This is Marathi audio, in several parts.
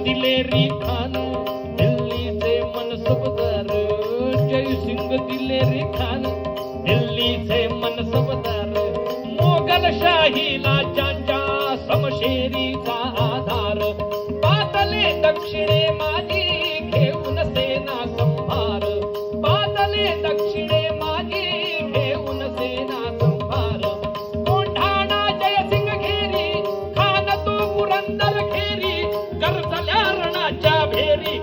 दिलेरी खान दिल्लीचे मनसबदार, जयसिंग दिलेरी खान दिल्लीचे मनसबदार, मोगलशाहीला ज्यांच्या समशेरीचा आधार, पातले दक्षिणे माझी घेऊन सेना संभार, पातले दक्षिणे माझी घेऊन सेना संभार, कोंढाणा जयसिंग घेरी खान तो पुरंदर घेरी, गरजल्या रणाच्या भेरी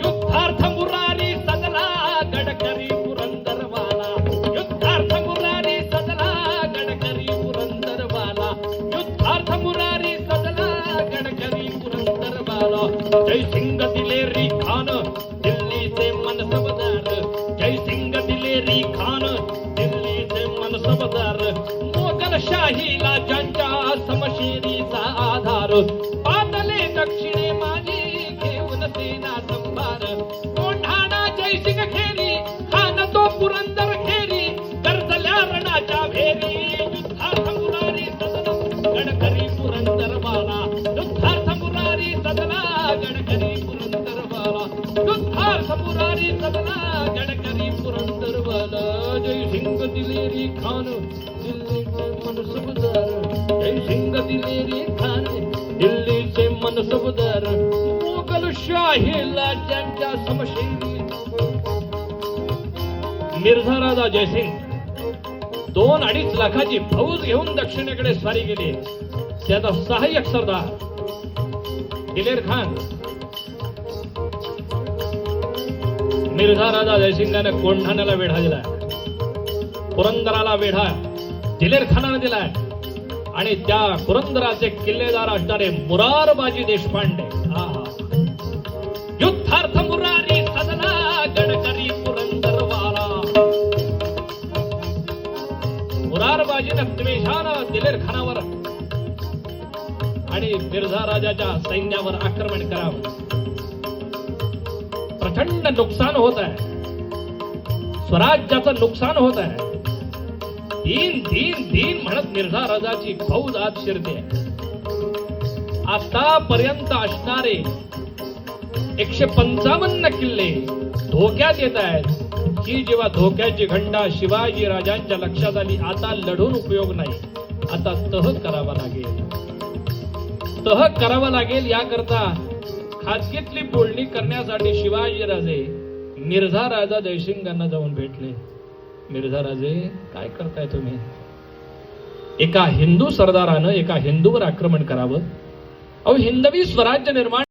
युद्धार्थ मुरारी सदला गडकरी पुरंदरवाला, युद्धार्थ मुरारी सदला गडकरी पुरंदरवाला, युद्धार्थ मुरारी सदला गडकरी पुरंदरवाला, जयसिंग दिलेरी खान दिल्लीचे मनसबदार, जयसिंग दिलेरी खान दिल्लीचे मनसबदार, मोगलशाहीला ज्यांच्या समशेरीचा आधार, पातले दक्षिणे माझी घेऊन सेना संभार, कोंढाणा जयसिंग घेरी खान तो पुरंदर घेरी, गरजल्या रणाच्या भेरी युद्धार्थ मुरारी सदला गडकरी पुरंदरवाला, युद्धार्थ मुरारी सदला गडकरी पुरंदरवाला, युद्धार्थ मुरारी सदला गडकरी पुरंदरवाला, जयसिंग दिलेरी खान दिल्लीचे मनसबदार, जयसिंग दिलेरी खान दिल्लीचे मनसबदार, मोगलशाहीला ज्यांच्या समशेरी. मिर्झा राजा जयसिंग 2-2.5 लाखाची फौज घेऊन दक्षिणेकडे स्वारी गेली. त्याचा सहाय्यक सरदार दिलेर खान. मिर्झा राजा जयसिंगाने कोंढाण्याला वेढा दिलाय, पुरंदराला वेढा दिलेर खानाने दिलाय, आणि त्या पुरंदराचे किल्लेदार असणारे मुरारबाजी देशपांडे. युद्धार्थ मुरारी सदला गडकरी पुरंदरवाला, मुरारबाजीनं द्वेषानं दिलेर खानावर आणि मिर्झा राजाच्या सैन्यावर आक्रमण करावं. प्रचंड नुकसान होत आहे, स्वराज्याचं नुकसान होत आहे. दीन दीन दीन म्हणत मिर्झा राजाची फौज आत शिरते. आतापर्यंत असणारे 155 किल्ले धोक्यात येत आहेत. ही जेव्हा धोक्याची घंटा शिवाजी राजांच्या लक्षात आली, आता लढून उपयोग नाही, आता तह करावा लागेल. तह करावा लागेल याकरता खाजगीतली बोलणी करण्यासाठी शिवाजी राजे मिर्झा राजा जयसिंगांना जाऊन भेटले. मिर्झा राजे, काय करताय तुम्ही? एका हिंदू सरदारानं एका हिंदूवर आक्रमण करावं? अहो, हिंदवी स्वराज्य निर्माण